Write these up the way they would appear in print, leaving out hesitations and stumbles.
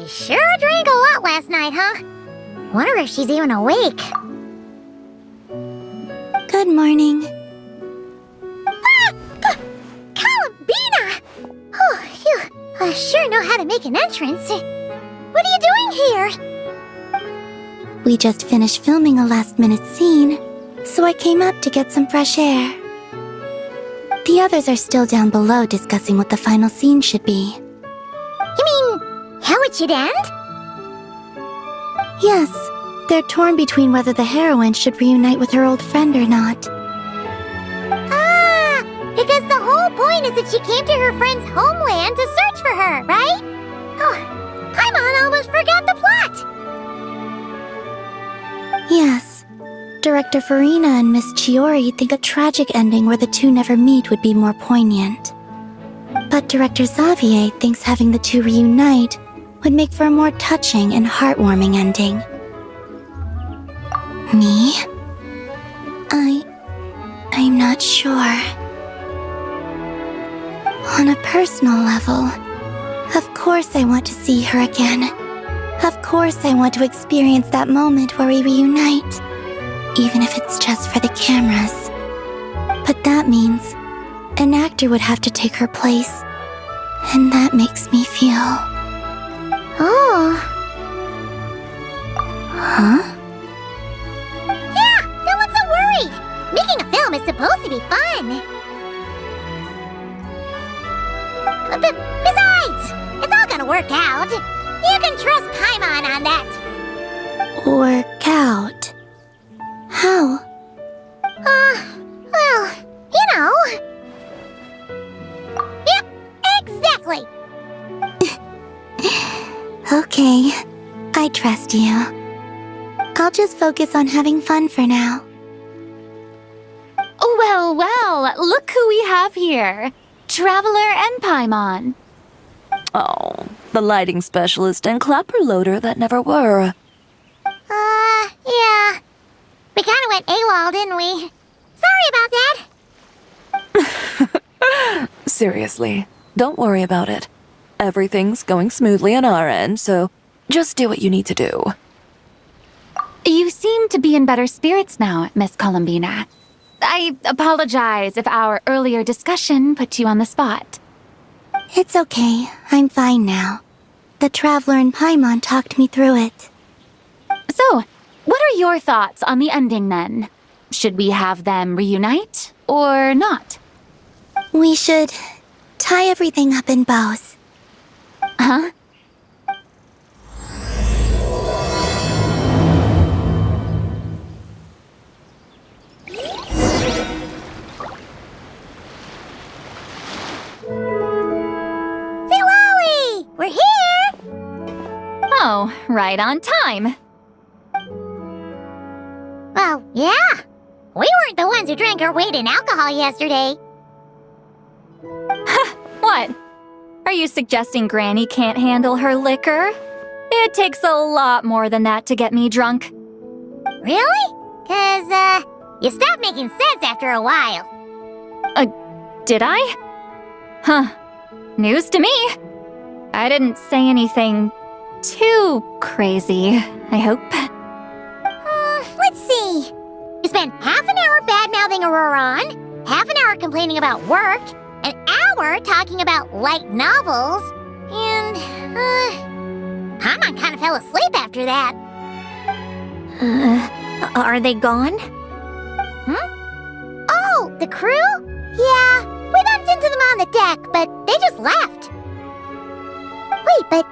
Boy sure drank a lot last night, huh? Wonder if she's even awake. Good morning. Columbina! Oh, you sure know how to make an entrance. What are you doing here? We just finished filming a last-minute scene, so I came up to get some fresh air. The others are still down below discussing what the final scene should be. You mean, how it should end? Yes, they're torn between whether the heroine should reunite with her old friend or not. Ah, because the whole point is that she came to her friend's homeland to search for her, right? Oh, Paimon almost forgot the plot! Yes. Director Farina and Miss Chiori think a tragic ending where the two never meet would be more poignant. But Director Xavier thinks having the two reunite would make for a more touching and heartwarming ending. Me? I'm not sure. On a personal level, of course I want to see her again. Of course I want to experience that moment where we reunite. Even if it's just for the cameras. But that means an actor would have to take her place, and that makes me feel... Oh. Huh? Yeah, don't look so worried! Making a film is supposed to be fun! Besides, it's all gonna work out. You can trust Paimon on that. Work out? How? Well, you know. Yep, exactly. Okay, I trust you. I'll just focus on having fun for now. Well, well, look who we have here. Traveler and Paimon. Oh, the lighting specialist and clapper loader that never were. Yeah. We kinda went AWOL, didn't we? Sorry about that. Seriously, don't worry about it. Everything's going smoothly on our end, so just do what you need to do. You seem to be in better spirits now, Miss Columbina. I apologize if our earlier discussion put you on the spot. It's okay, I'm fine now. The Traveler and Paimon talked me through it. So, what are your thoughts on the ending then? Should we have them reunite, or not? We should tie everything up in bows. Huh? Zilali! We're here! Oh, right on time. Well, yeah. We weren't the ones who drank our weight in alcohol yesterday. What? Are you suggesting Granny can't handle her liquor? It takes a lot more than that to get me drunk. Really? 'Cause, you stopped making sense after a while. Did I? Huh. News to me. I didn't say anything too crazy, I hope. Let's see. You spent half an hour bad-mouthing Auroron, half an hour complaining about work, an hour talking about light novels, and, Paimon kind of fell asleep after that. Are they gone? Oh, the crew? Yeah, we bumped into them on the deck, but they just left. Wait, but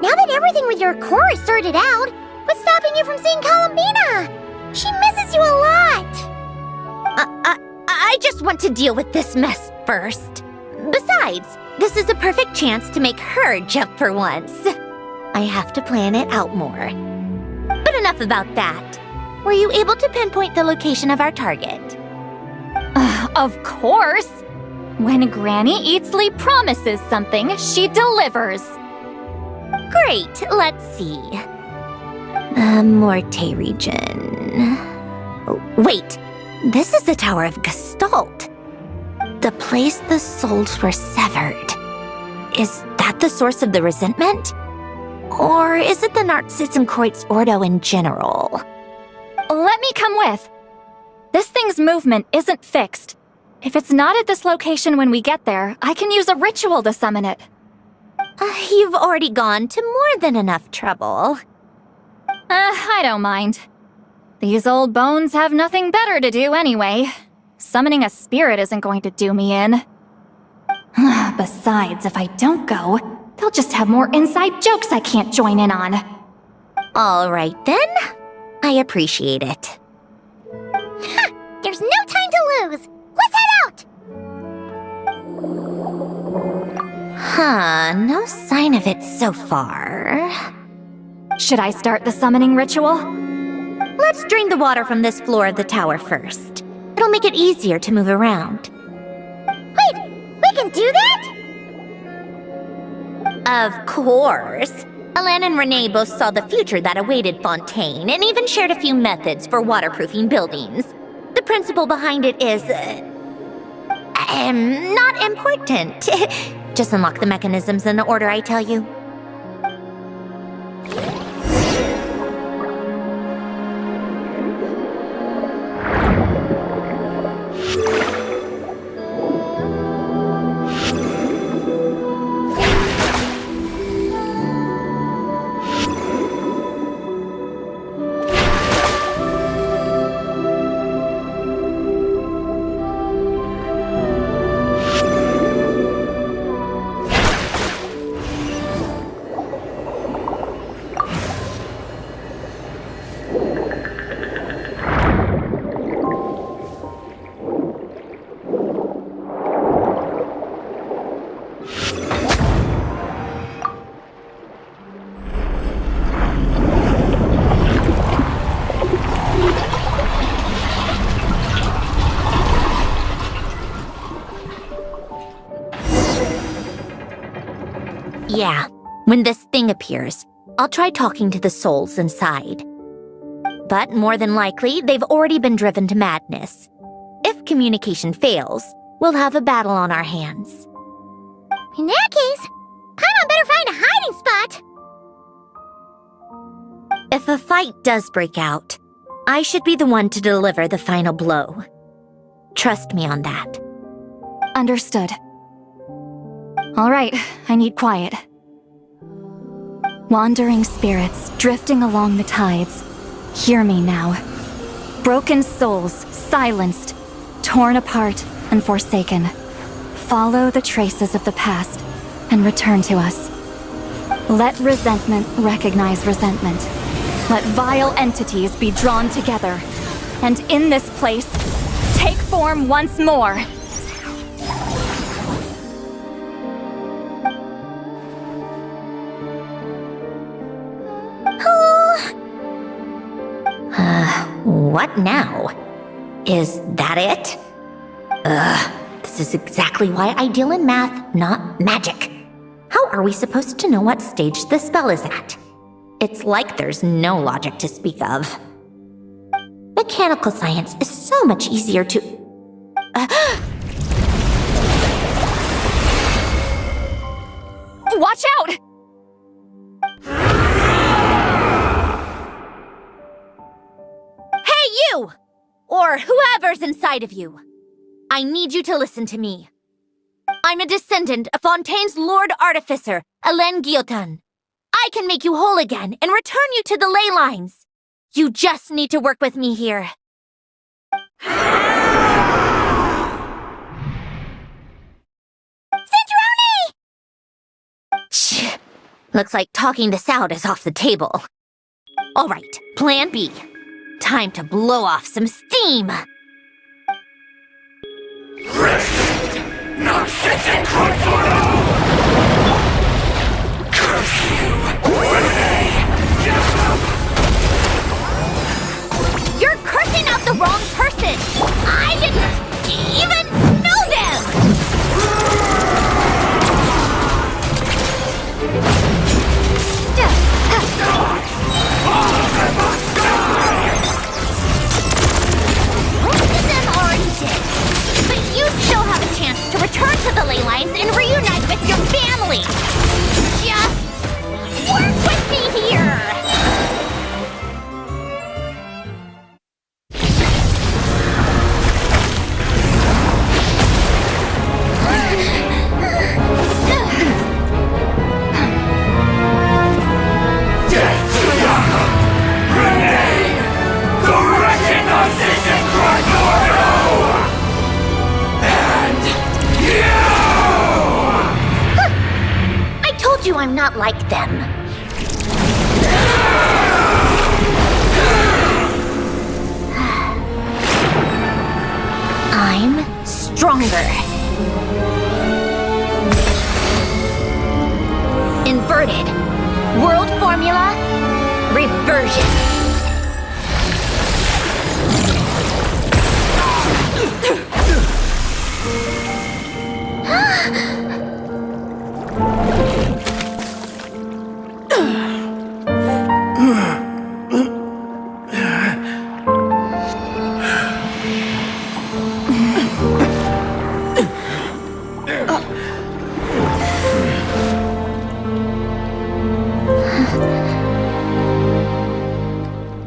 now that everything with your core is sorted out, what's stopping you from seeing Columbina? She misses you a lot. I just want to deal with this mess first. Besides, this is a perfect chance to make her jump for once. I have to plan it out more. But enough about that. Were you able to pinpoint the location of our target? Of course! When Granny Eatsley promises something, she delivers. Great, let's see. Morte region. Oh, wait, this is the Tower of Gestalt. The place the souls were severed. Is that the source of the resentment? Or is it the Narzizenkreuz Ordo in general? Let me come with. This thing's movement isn't fixed. If it's not at this location when we get there, I can use a ritual to summon it. You've already gone to more than enough trouble. I don't mind. These old bones have nothing better to do anyway. Summoning a spirit isn't going to do me in. Besides, if I don't go, they'll just have more inside jokes I can't join in on. All right then. I appreciate it. There's no time to lose. Let's head out! Huh, no sign of it so far. Should I start the summoning ritual? Let's drain the water from this floor of the tower first. It'll make it easier to move around. Wait, we can do that? Of course. Alan and Renee both saw the future that awaited Fontaine and even shared a few methods for waterproofing buildings. The principle behind it is... not important. Just unlock the mechanisms in the order I tell you. Yeah, when this thing appears, I'll try talking to the souls inside. But more than likely, they've already been driven to madness. If communication fails, we'll have a battle on our hands. In that case, Paimon better find a hiding spot. If a fight does break out, I should be the one to deliver the final blow. Trust me on that. Understood. All right, I need quiet. Wandering spirits drifting along the tides. Hear me now. Broken souls, silenced, torn apart, and forsaken. Follow the traces of the past and return to us. Let resentment recognize resentment. Let vile entities be drawn together. And in this place, take form once more. What now? Is that it? This is exactly why I deal in math, not magic. How are we supposed to know what stage the spell is at? It's like there's no logic to speak of. Mechanical science is so much easier to... Watch out! Hey, you! Or whoever's inside of you. I need you to listen to me. I'm a descendant of Fontaine's Lord Artificer, Alain Guillotin. I can make you whole again and return you to the ley lines. You just need to work with me here. Centrone! Shh. Looks like talking this out is off the table. All right, plan B. Time to blow off some steam. Not fitting Curse you, Renee! You're cursing out the wrong person! I didn't even know them! All of them must die! Most of them already did. But you still have a chance to return to the ley lines and reunite with your family. Just work with not like them. I'm stronger. Inverted. World formula. Reversion.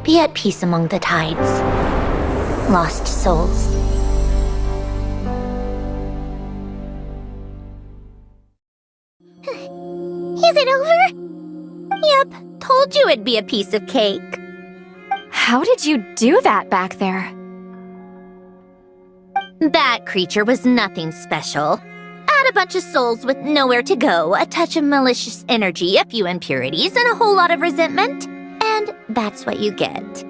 Be at peace among the tides, lost souls. Is it over? Yep, told you it'd be a piece of cake. How did you do that back there? That creature was nothing special. Add a bunch of souls with nowhere to go, a touch of malicious energy, a few impurities, and a whole lot of resentment. And that's what you get.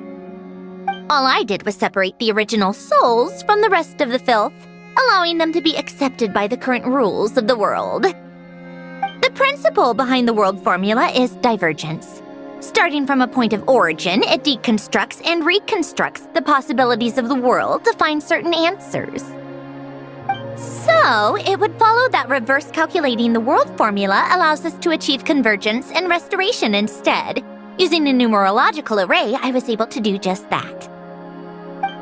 All I did was separate the original souls from the rest of the filth, allowing them to be accepted by the current rules of the world. The principle behind the world formula is divergence. Starting from a point of origin, it deconstructs and reconstructs the possibilities of the world to find certain answers. So, it would follow that reverse calculating the world formula allows us to achieve convergence and restoration instead. Using a numerological array, I was able to do just that.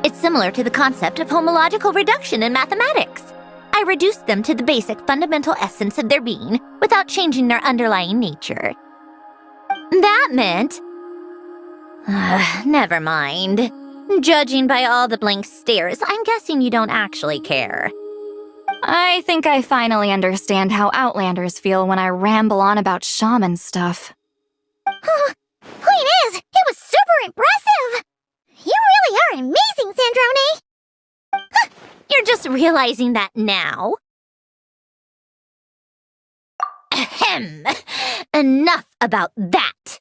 It's similar to the concept of homological reduction in mathematics. I reduced them to the basic fundamental essence of their being without changing their underlying nature. That meant... never mind. Judging by all the blank stares, I'm guessing you don't actually care. I think I finally understand how Outlanders feel when I ramble on about shaman stuff. Point is, it was super impressive! You really are amazing, Sandrone! You're just realizing that now. Ahem. Enough about that.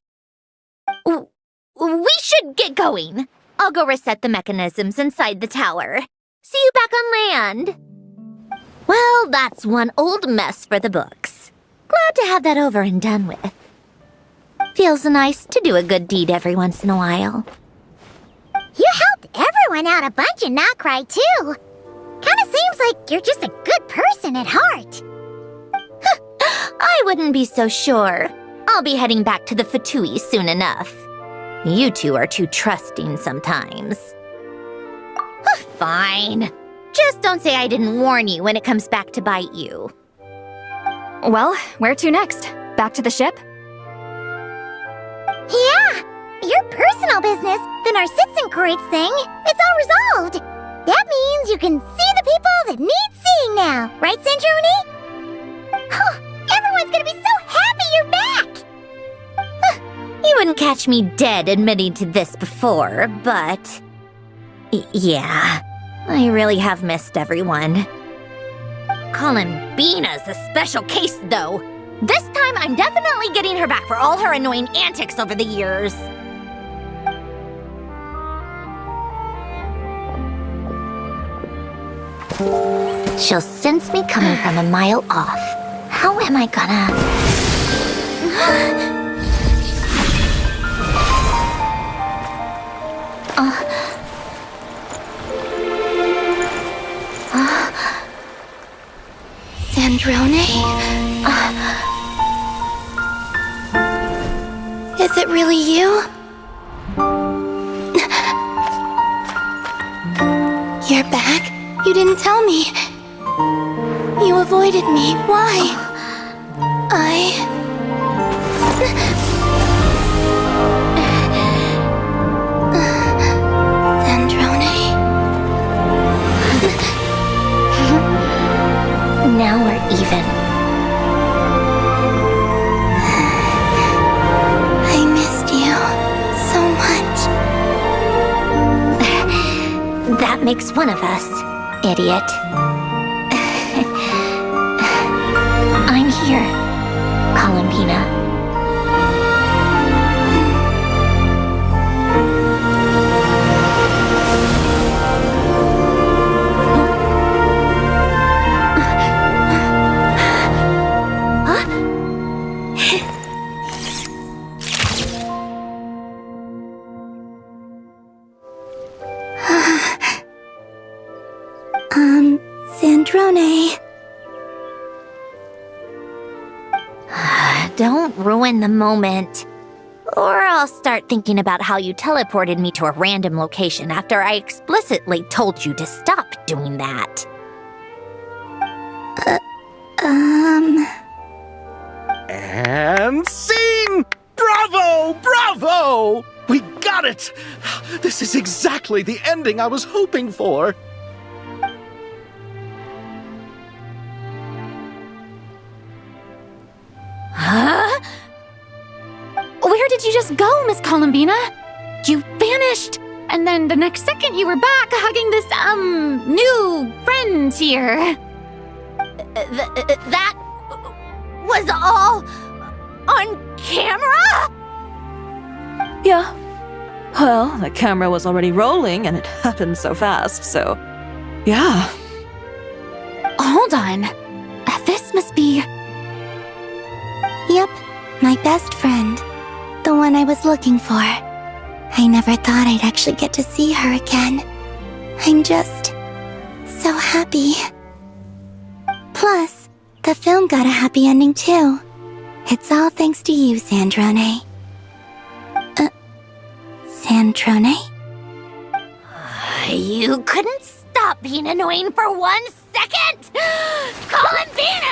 We should get going. I'll go reset the mechanisms inside the tower. See you back on land. Well, that's one old mess for the books. Glad to have that over and done with. Feels nice to do a good deed every once in a while. You helped everyone out a bunch and not cry, too. Kinda seems like you're just a good person at heart. I wouldn't be so sure. I'll be heading back to the Fatui soon enough. You two are too trusting sometimes. Fine. Just don't say I didn't warn you when it comes back to bite you. Well, where to next? Back to the ship? Yeah, your personal business, the Narcitsan thing, it's all resolved. That means you can see the people that need seeing now, right, Sandrone? Everyone's gonna be so happy you're back! You wouldn't catch me dead admitting to this before, but... yeah, I really have missed everyone. Calling Bina's a special case, though. This time, I'm definitely getting her back for all her annoying antics over the years. She'll sense me coming from a mile off. How am I gonna... Sandrone? Is it really you? You're back? You didn't tell me. You avoided me. Why? Sandrone? Now we're even. I missed you so much. That makes one of us, idiot. I'm here, Columbina. Sandrone. Don't ruin the moment. Or I'll start thinking about how you teleported me to a random location after I explicitly told you to stop doing that. And scene! Bravo! Bravo! We got it! This is exactly the ending I was hoping for. Huh? Where did you just go, Miss Columbina? You vanished, and then the next second you were back hugging this, new friend here. That was all on camera? Yeah. Well, the camera was already rolling and it happened so fast, so... yeah. Hold on. This must be... Yep, my best friend. The one I was looking for. I never thought I'd actually get to see her again. I'm just... so happy. Plus, the film got a happy ending too. It's all thanks to you, Sandrone. Sandrone? You couldn't stop being annoying for 1 second? Columbina!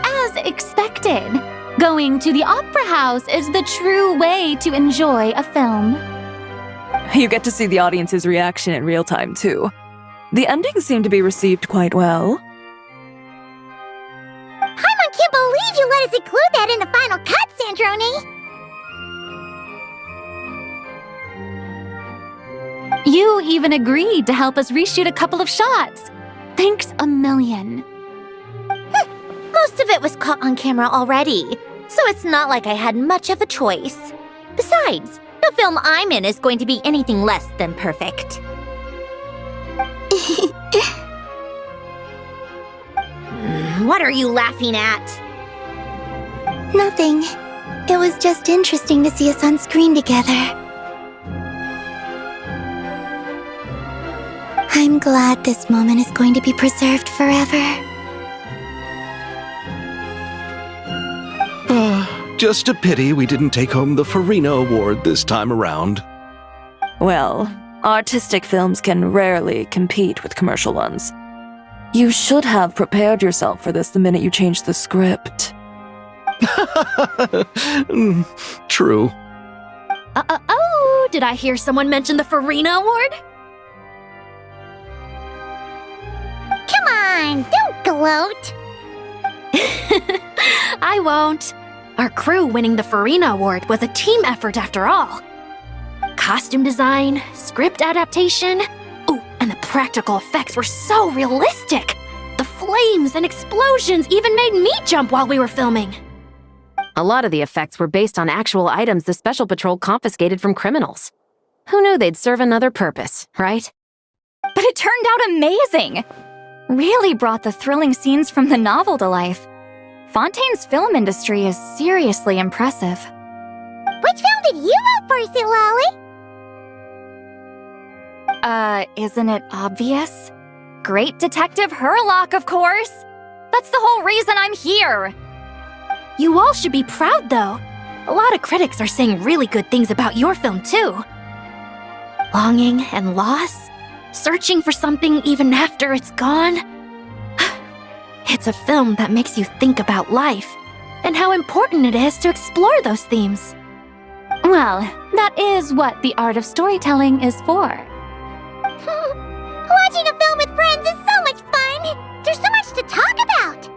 As expected, going to the opera house is the true way to enjoy a film. You get to see the audience's reaction in real time, too. The ending seemed to be received quite well. I can't believe you let us include that in the final cut, Sandrone! You even agreed to help us reshoot a couple of shots. Thanks a million. Most of it was caught on camera already, so it's not like I had much of a choice. Besides, the film I'm in is going to be anything less than perfect. What are you laughing at? Nothing. It was just interesting to see us on screen together. I'm glad this moment is going to be preserved forever. Just a pity we didn't take home the Farina Award this time around. Well, artistic films can rarely compete with commercial ones. You should have prepared yourself for this the minute you changed the script. True. Oh, did I hear someone mention the Farina Award? Come on, don't gloat! I won't. Our crew winning the Farina Award was a team effort after all. Costume design, script adaptation. Ooh, and the practical effects were so realistic. The flames and explosions even made me jump while we were filming. A lot of the effects were based on actual items the Special Patrol confiscated from criminals. Who knew they'd serve another purpose, right? But it turned out amazing! Really brought the thrilling scenes from the novel to life. Fontaine's film industry is seriously impressive. Which film did you vote for, Silali? Isn't it obvious? Great Detective Herlock, of course! That's the whole reason I'm here! You all should be proud, though. A lot of critics are saying really good things about your film, too. Longing and loss? Searching for something even after it's gone? It's a film that makes you think about life and how important it is to explore those themes. Well, that is what the art of storytelling is for. Watching a film with friends is so much fun! There's so much to talk about!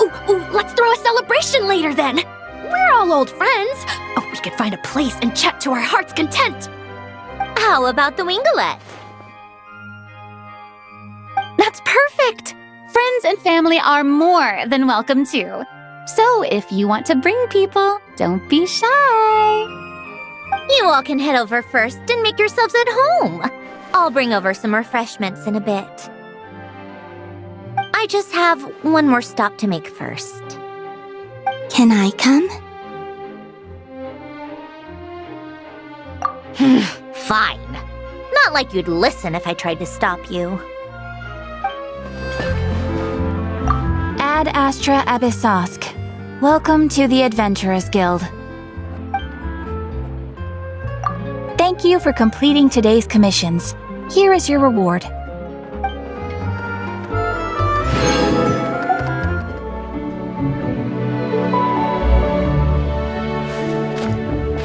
Ooh, let's throw a celebration later then! We're all old friends! Oh, we could find a place and chat to our heart's content! How about the Wingalette? That's perfect! Friends and family are more than welcome too. So if you want to bring people, don't be shy. You all can head over first and make yourselves at home. I'll bring over some refreshments in a bit. I just have one more stop to make first. Can I come? Fine. Not like you'd listen if I tried to stop you. Ad Astra Abyssosk. Welcome to the Adventurers Guild. Thank you for completing today's commissions. Here is your reward.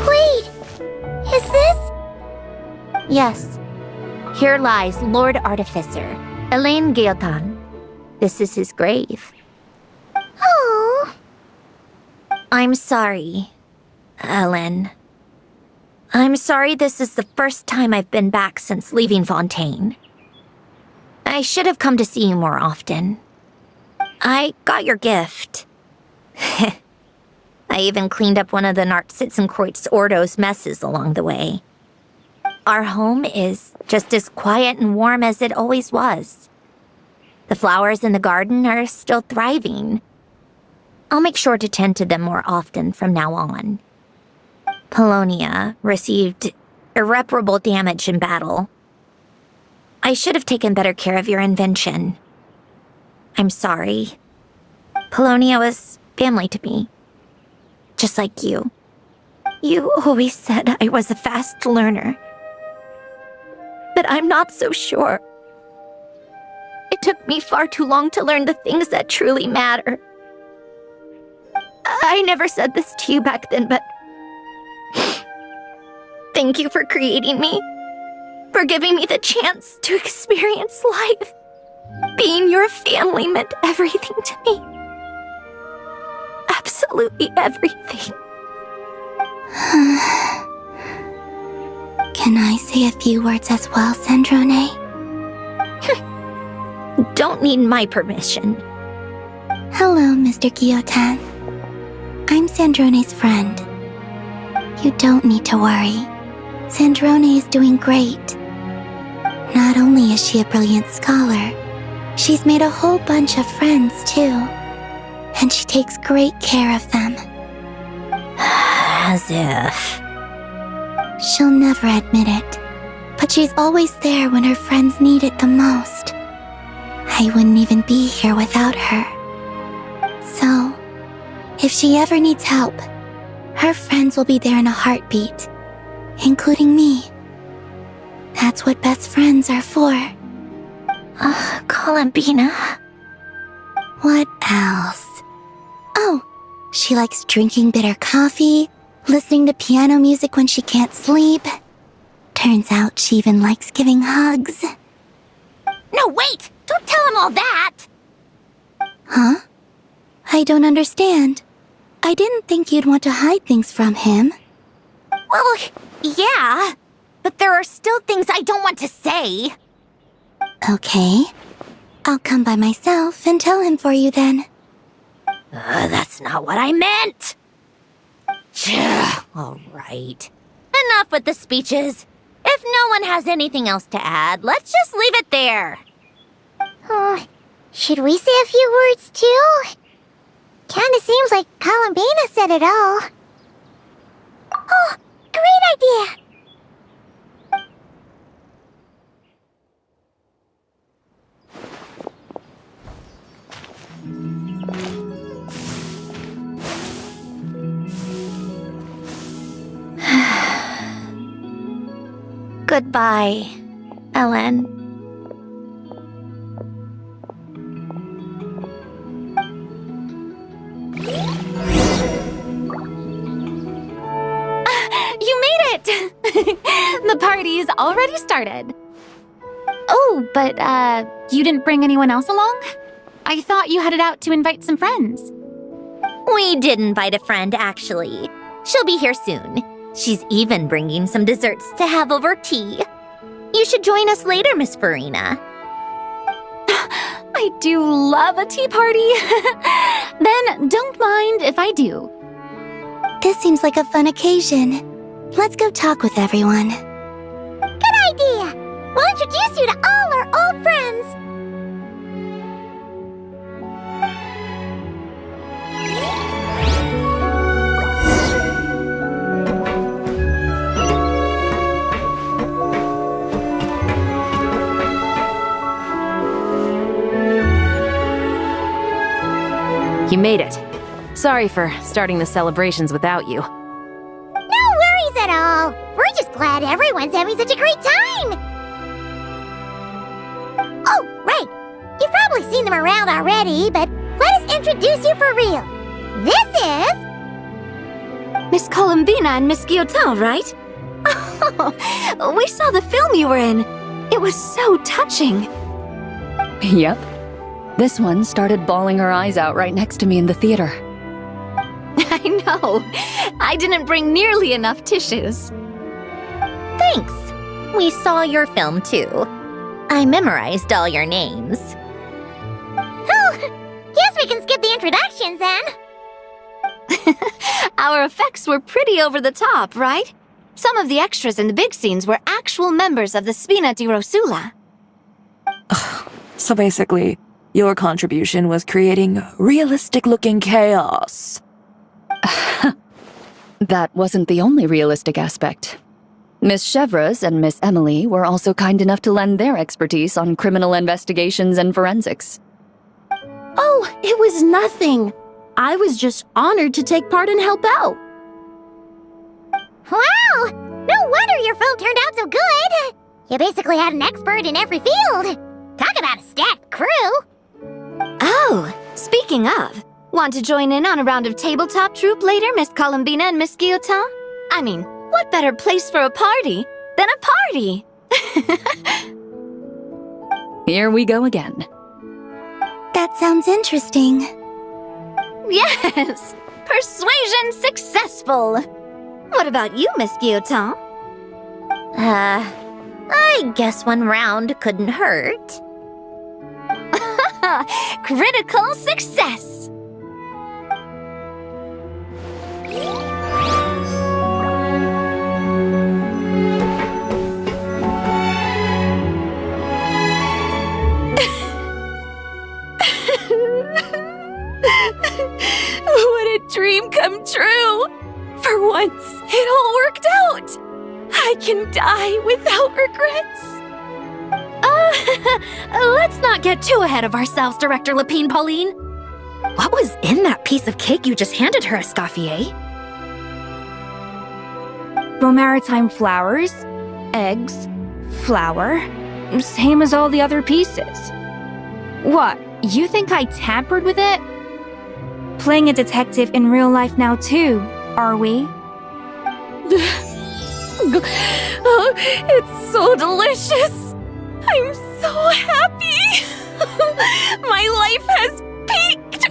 Wait! Is this? Yes. Here lies Lord Artificer, Elaine Gaeltan. This is his grave. Oh. I'm sorry, Ellen. I'm sorry this is the first time I've been back since leaving Fontaine. I should have come to see you more often. I got your gift. I even cleaned up one of the Nartsitzenkreuz Ordo's messes along the way. Our home is just as quiet and warm as it always was. The flowers in the garden are still thriving. I'll make sure to tend to them more often from now on. Polonia received irreparable damage in battle. I should have taken better care of your invention. I'm sorry. Polonia was family to me. Just like you. You always said I was a fast learner. But I'm not so sure. It took me far too long to learn the things that truly matter. I never said this to you back then, but thank you for creating me, for giving me the chance to experience life. Being your family meant everything to me. Absolutely everything. Can I say a few words as well, Sandrone? Don't need my permission. Hello, Mr. Guillotin. I'm Sandrone's friend. You don't need to worry. Sandrone is doing great. Not only is she a brilliant scholar, she's made a whole bunch of friends too. And she takes great care of them. As if. She'll never admit it, but she's always there when her friends need it the most. I wouldn't even be here without her. So, if she ever needs help, her friends will be there in a heartbeat, including me. That's what best friends are for. Columbina. What else? Oh, she likes drinking bitter coffee, listening to piano music when she can't sleep. Turns out she even likes giving hugs. No, wait! Don't tell him all that! Huh? I don't understand. I didn't think you'd want to hide things from him. Well, yeah, but there are still things I don't want to say. Okay. I'll come by myself and tell him for you then. That's not what I meant! All right. Enough with the speeches. If no one has anything else to add, let's just leave it there. Should we say a few words too? Kinda seems like Columbina said it all. Oh, great idea! Goodbye, Ellen. You made it! The party's already started. Oh, but, you didn't bring anyone else along? I thought you headed out to invite some friends. We did invite a friend, actually. She'll be here soon. She's even bringing some desserts to have over tea. You should join us later, Miss Farina. I do love a tea party. Then don't mind if I do. This seems like a fun occasion. Let's go talk with everyone. Good idea! We'll introduce you to all our old friends. You made it. Sorry for starting the celebrations without you. No worries at all. We're just glad everyone's having such a great time. Oh, right. You've probably seen them around already, but let us introduce you for real. This is... Miss Columbina and Miss Guillotin, right? Oh, we saw the film you were in. It was so touching. Yep. This one started bawling her eyes out right next to me in the theater. I know. I didn't bring nearly enough tissues. Thanks. We saw your film, too. I memorized all your names. Oh, guess we can skip the introductions then. Our effects were pretty over the top, right? Some of the extras in the big scenes were actual members of the Spina di Rosula. So basically, your contribution was creating realistic-looking chaos. That wasn't the only realistic aspect. Miss Chevres and Miss Emily were also kind enough to lend their expertise on criminal investigations and forensics. Oh, it was nothing. I was just honored to take part and help out. Wow! No wonder your film turned out so good. You basically had an expert in every field. Talk about a stacked crew. Oh, speaking of, want to join in on a round of tabletop troupe later, Miss Columbina and Miss Guillotin? I mean, what better place for a party than a party? Here we go again. That sounds interesting. Yes! Persuasion successful! What about you, Miss Guillotin? I guess one round couldn't hurt. Critical success! What a dream come true! For once, it all worked out! I can die without regrets! Let's not get too ahead of ourselves, Director Lapine Pauline. What was in that piece of cake you just handed her, Escoffier? Romaritime flowers, eggs, flour, same as all the other pieces. What, you think I tampered with it? Playing a detective in real life now too, are we? Oh, it's so delicious! I'm so happy! My life has peaked!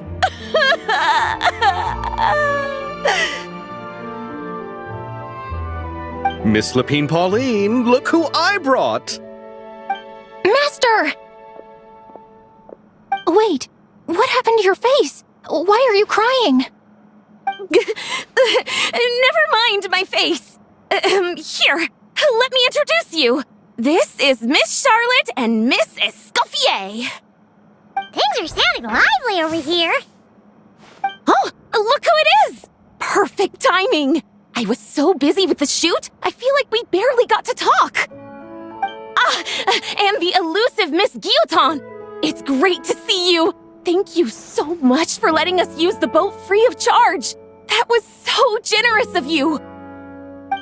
Miss Lapine Pauline, look who I brought! Master! Wait, what happened to your face? Why are you crying? Never mind my face. Here, let me introduce you. This is Miss Charlotte and Miss Escoffier. Things are sounding lively over here. Oh, look who it is! Perfect timing. I was so busy with the shoot, I feel like we barely got to talk. Ah, and the elusive Miss Guillotin. It's great to see you. Thank you so much for letting us use the boat free of charge. That was so generous of you.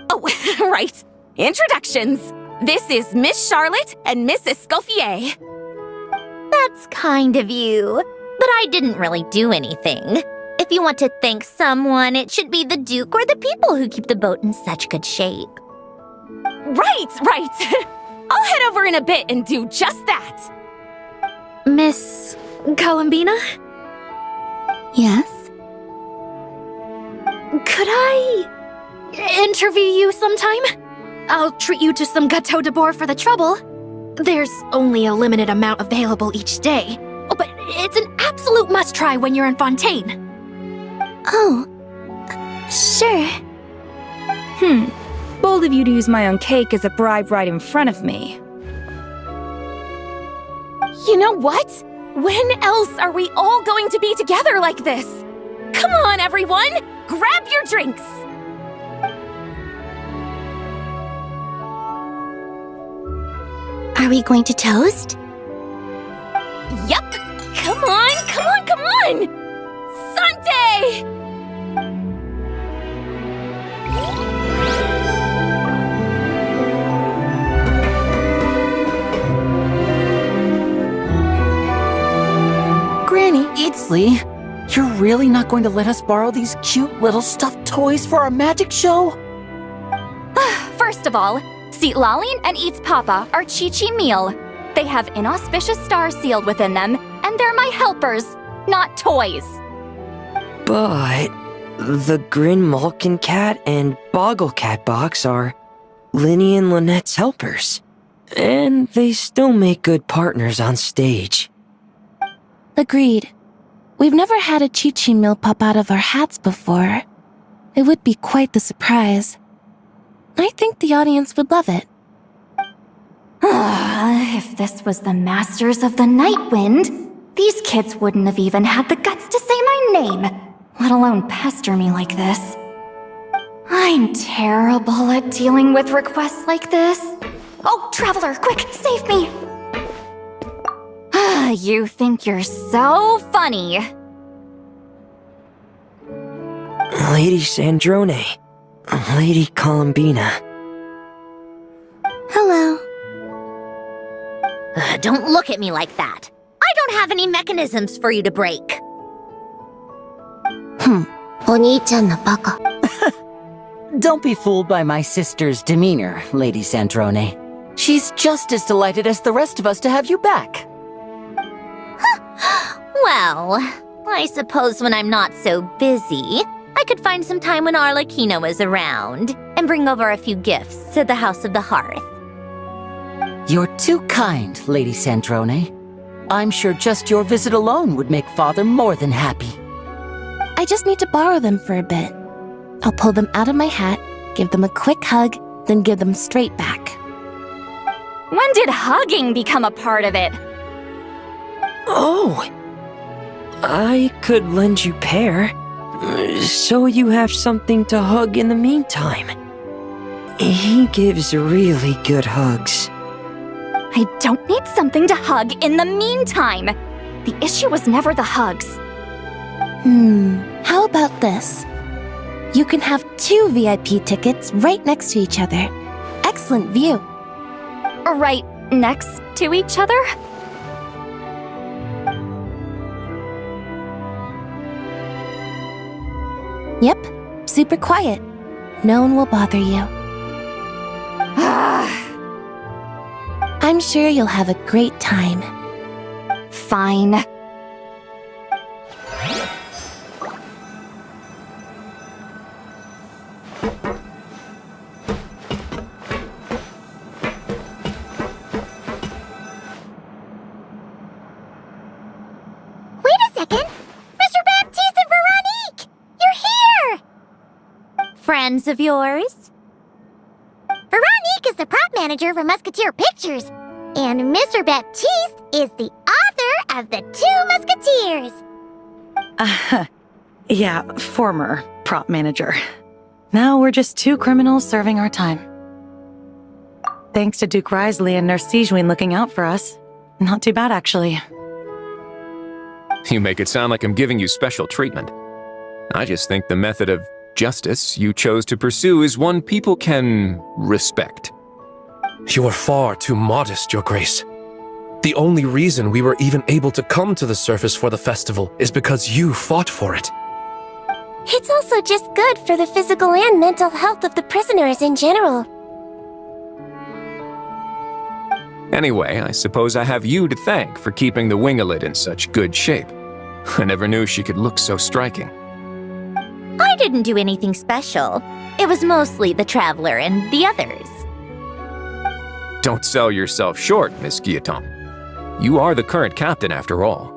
Oh, right. Introductions. This is Miss Charlotte and Miss Escoffier. That's kind of you, but I didn't really do anything. If you want to thank someone, it should be the Duke or the people who keep the boat in such good shape. Right. I'll head over in a bit and do just that. Miss Columbina? Yes? Could I interview you sometime? I'll treat you to some gâteau de bord for the trouble. There's only a limited amount available each day. Oh, but it's an absolute must-try when you're in Fontaine. Oh, sure. Bold of you to use my own cake as a bribe right in front of me. You know what? When else are we all going to be together like this? Come on, everyone! Grab your drinks! Are we going to toast? Yup! Come on! Sante! Granny, it's Lee. You're really not going to let us borrow these cute little stuffed toys for our magic show? First of all, Seat Lalin and Eats Papa are Chi-Chi meal. They have inauspicious stars sealed within them, and they're my helpers, not toys. But the Grin Malkin Cat and Boggle Cat box are Linny and Lynette's helpers. And they still make good partners on stage. Agreed. We've never had a Chi-Chi meal pop out of our hats before. It would be quite the surprise. I think the audience would love it. If this was the Masters of the Night Wind, these kids wouldn't have even had the guts to say my name, let alone pester me like this. I'm terrible at dealing with requests like this. Oh, Traveler, quick, save me! You think you're so funny. Lady Sandrone, Lady Columbina. Hello. Don't look at me like that. I don't have any mechanisms for you to break. お兄ちゃんのバカ。 Don't be fooled by my sister's demeanor, Lady Sandrone. She's just as delighted as the rest of us to have you back. Well, I suppose when I'm not so busy, I could find some time when Arlecchino is around and bring over a few gifts to the House of the Hearth. You're too kind, Lady Sandrone. I'm sure just your visit alone would make Father more than happy. I just need to borrow them for a bit. I'll pull them out of my hat, give them a quick hug, then give them straight back. When did hugging become a part of it? Oh! I could lend you Pear, so you have something to hug in the meantime. He gives really good hugs. I don't need something to hug in the meantime. The issue was never the hugs. How about this? You can have 2 VIP tickets right next to each other. Excellent view. Right next to each other? Yep, super quiet. No one will bother you. I'm sure you'll have a great time. Fine. Wait a second! Mr. Baptiste and Veronique! You're here! Friends of yours? Veronique is the prop manager for Musketeer Pictures, and Mr. Baptiste is the author of The Two Musketeers. Yeah, former prop manager. Now we're just 2 criminals serving our time. Thanks to Duke Risley and Nurse Sigewin looking out for us. Not too bad, actually. You make it sound like I'm giving you special treatment. I just think the method of justice you chose to pursue is one people can respect. You are far too modest, Your Grace. The only reason we were even able to come to the surface for the festival is because you fought for it. It's also just good for the physical and mental health of the prisoners in general. Anyway, I suppose I have you to thank for keeping the winglet in such good shape. I never knew she could look so striking. I didn't do anything special. It was mostly the Traveler and the others. Don't sell yourself short, Miss Guillotin. You are the current captain after all.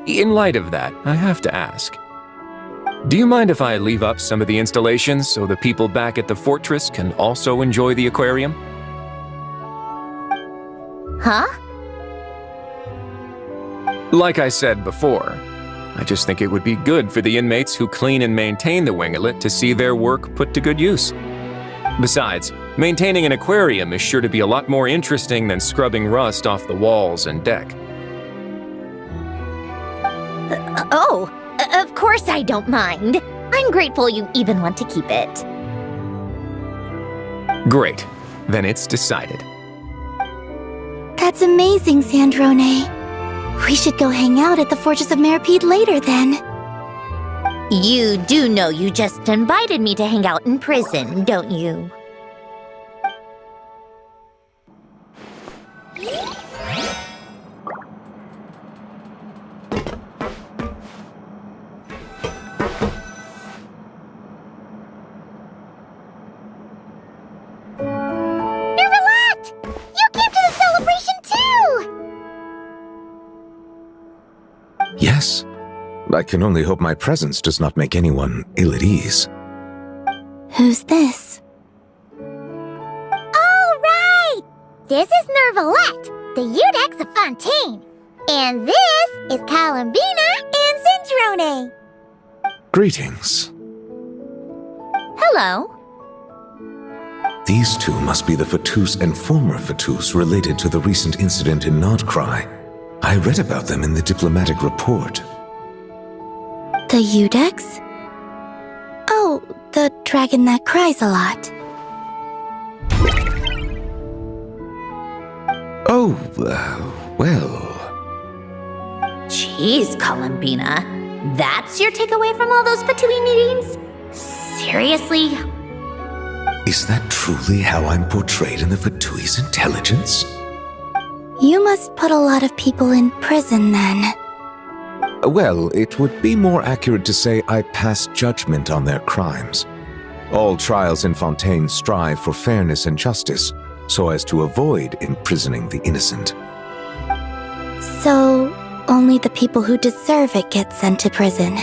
In light of that, I have to ask. Do you mind if I leave up some of the installations so the people back at the fortress can also enjoy the aquarium? Huh? Like I said before, I just think it would be good for the inmates who clean and maintain the winglet to see their work put to good use. Besides, maintaining an aquarium is sure to be a lot more interesting than scrubbing rust off the walls and deck. Of course I don't mind. I'm grateful you even want to keep it. Great. Then it's decided. That's amazing, Sandrone. We should go hang out at the Fortress of Meripede later, then. You do know you just invited me to hang out in prison, don't you? Yes. I can only hope my presence does not make anyone ill at ease. Who's this? All right! This is Nervalette, the Udex of Fontaine. And this is Columbina and Centrone. Greetings. Hello. These two must be the Fatus and former Fatus related to the recent incident in Nodcry. I read about them in the diplomatic report. The Udex? Oh, the dragon that cries a lot. Oh, well... Jeez, Columbina. That's your takeaway from all those Fatui meetings? Seriously? Is that truly how I'm portrayed in the Fatui's intelligence? You must put a lot of people in prison, then. Well, it would be more accurate to say I pass judgment on their crimes. All trials in Fontaine strive for fairness and justice, so as to avoid imprisoning the innocent. So, only the people who deserve it get sent to prison.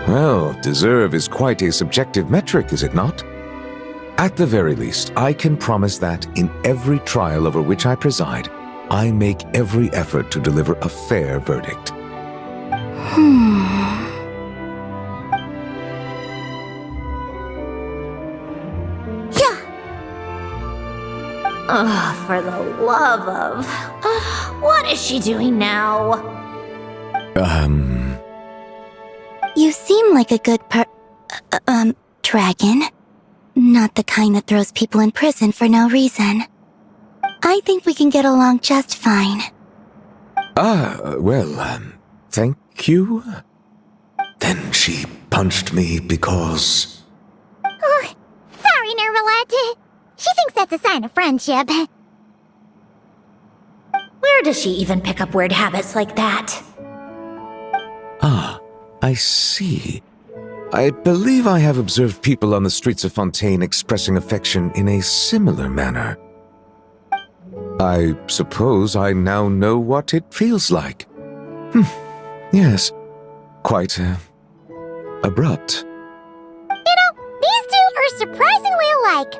Well, deserve is quite a subjective metric, is it not? At the very least, I can promise that in every trial over which I preside, I make every effort to deliver a fair verdict. Oh, for the love of... What is she doing now? You seem like a good dragon. Not the kind that throws people in prison for no reason. I think we can get along just fine. Thank you? Then she punched me because... Oh, sorry, Nervalette. She thinks that's a sign of friendship. Where does she even pick up weird habits like that? Ah, I see. I believe I have observed people on the streets of Fontaine expressing affection in a similar manner. I suppose I now know what it feels like. Yes, quite abrupt. You know, these two are surprisingly alike.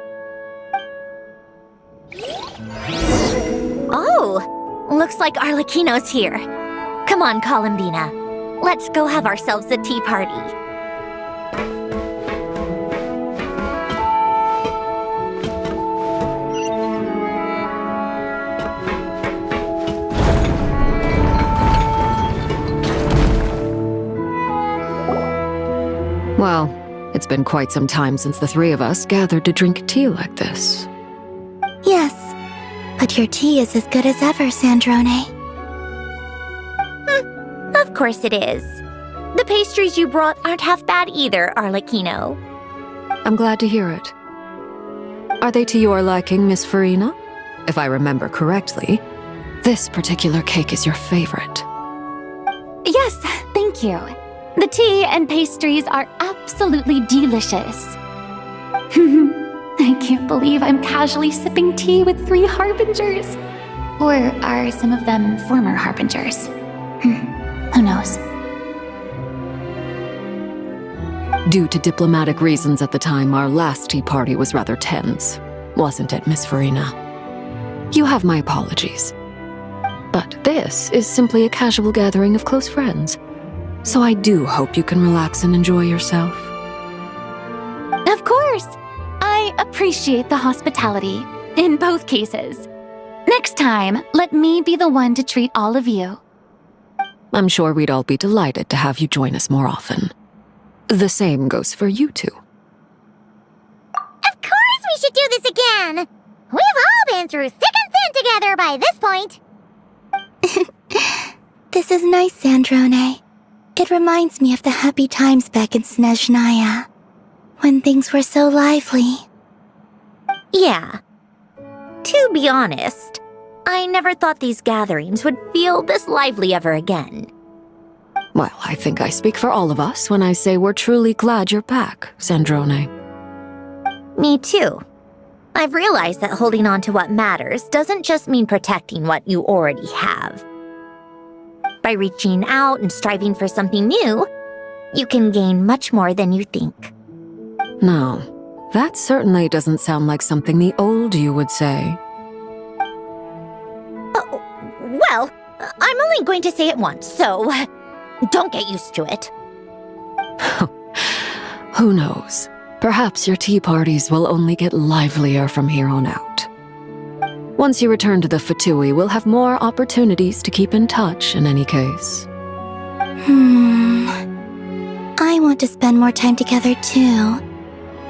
Oh, looks like Arlecchino's here. Come on, Columbina. Let's go have ourselves a tea party. Well, it's been quite some time since the three of us gathered to drink tea like this. Yes, but your tea is as good as ever, Sandrone. Of course it is. The pastries you brought aren't half bad either, Arlecchino. I'm glad to hear it. Are they to your liking, Miss Farina? If I remember correctly, this particular cake is your favorite. Yes, thank you. The tea and pastries are absolutely delicious. I can't believe I'm casually sipping tea with 3 harbingers. Or are some of them former harbingers? Who knows? Due to diplomatic reasons at the time, our last tea party was rather tense. Wasn't it, Miss Farina? You have my apologies. But this is simply a casual gathering of close friends. So I do hope you can relax and enjoy yourself. Of course! I appreciate the hospitality, in both cases. Next time, let me be the one to treat all of you. I'm sure we'd all be delighted to have you join us more often. The same goes for you two. Of course we should do this again! We've all been through thick and thin together by this point. This is nice, Sandrone. It reminds me of the happy times back in Snezhnaya, when things were so lively. Yeah. To be honest, I never thought these gatherings would feel this lively ever again. Well, I think I speak for all of us when I say we're truly glad you're back, Sandrone. Me too. I've realized that holding on to what matters doesn't just mean protecting what you already have. By reaching out and striving for something new, you can gain much more than you think. No, that certainly doesn't sound like something the old you would say. Well, I'm only going to say it once, so don't get used to it. Who knows? Perhaps your tea parties will only get livelier from here on out. Once you return to the Fatui, we'll have more opportunities to keep in touch in any case. I want to spend more time together too,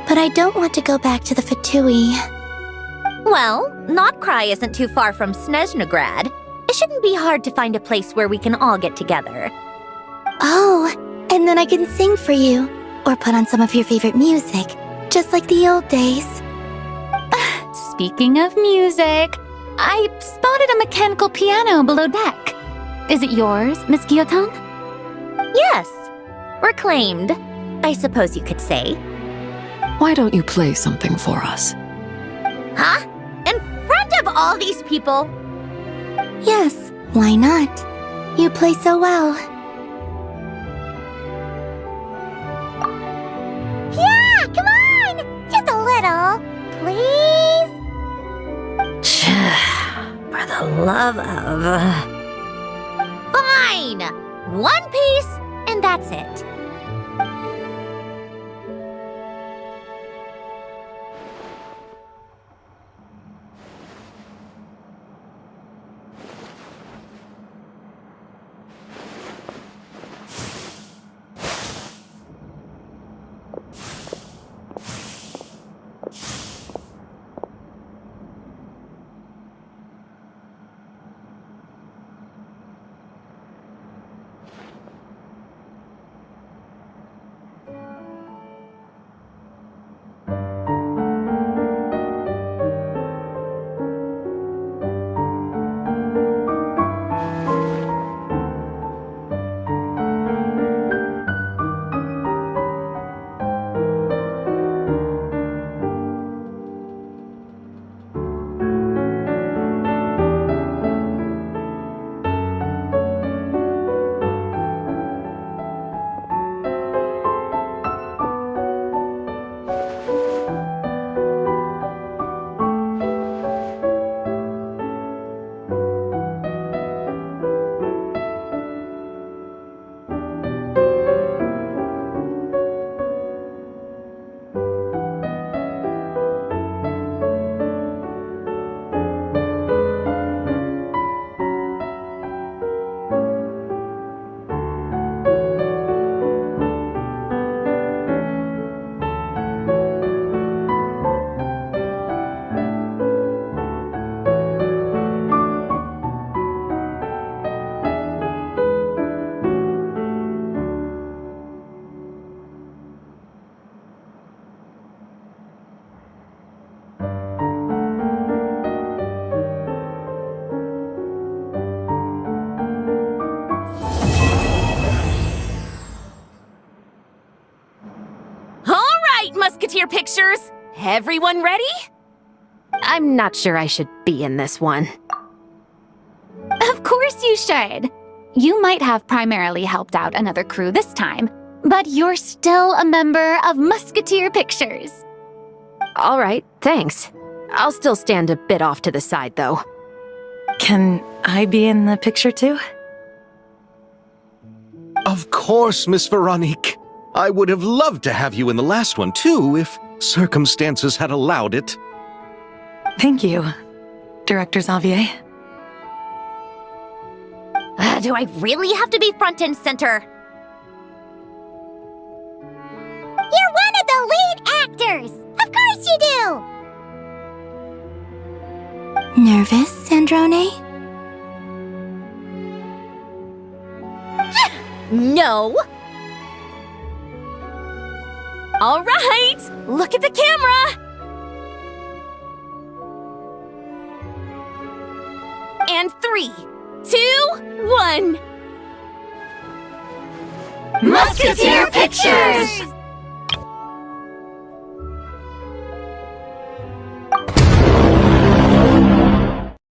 but I don't want to go back to the Fatui. Well, Notcry isn't too far from Snezhnograd. It shouldn't be hard to find a place where we can all get together. Oh, and then I can sing for you, or put on some of your favorite music, just like the old days. Speaking of music, I spotted a mechanical piano below deck. Is it yours, Miss Guillotin? Yes. Reclaimed, I suppose you could say. Why don't you play something for us? Huh? In front of all these people? Yes, why not? You play so well. Yeah, come on! Just a little, please? For the love of... Fine! One piece, and that's it. Musketeer pictures! Everyone ready? I'm not sure I should be in this one. Of course you should. You might have primarily helped out another crew this time, but you're still a member of Musketeer Pictures. All right, thanks. I'll still stand a bit off to the side, though. Can I be in the picture too? Of course, Miss Veronique. I would have loved to have you in the last one, too, if circumstances had allowed it. Thank you, Director Xavier. Do I really have to be front and center? You're one of the lead actors! Of course you do! Nervous, Sandrone? No! All right, look at the camera! And 3, 2, 1. Musketeer Pictures!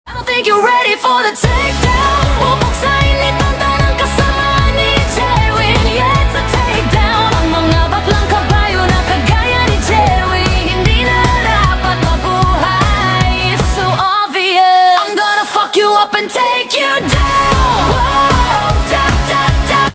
I don't think you're ready for the takedown. Bubuksain itong tanang kasama ni Jerwin. Yet to take down ang mga baklang kabayo na kagaya ni Jerwin. Hindi na dapat mabuhay. It's so obvious. I'm gonna fuck you up and take